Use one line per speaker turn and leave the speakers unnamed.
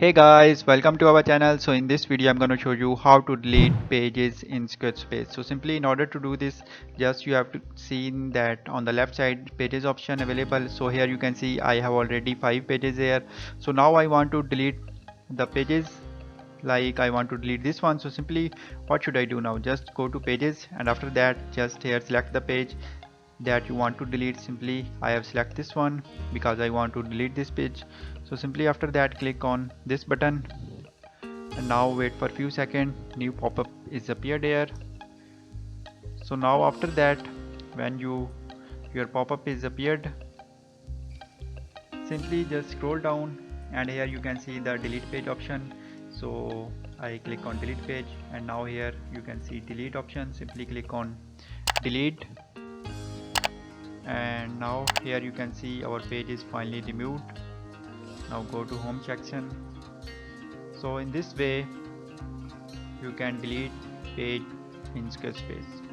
Hey guys, welcome to our channel. So in this video I'm going to show you how to delete pages in Squarespace. So simply in order to do this, just you have to see that on the left side pages option available. So here you can see I have already 5 pages here. So now I want to delete the pages, like I want to delete this one. So simply what should I do now? Just go to pages and after that just here select the page that you want to delete. Simply I have select this one because I want to delete this page. So simply after that click on this button and now wait for few seconds. New pop-up is appeared here. So now after that when your pop-up is appeared, simply just scroll down and here you can see the delete page option. So I click on delete page and now here you can see delete option. Simply click on delete and now here you can see our page is finally removed. Now go to home section. So in this way you can delete page in Squarespace.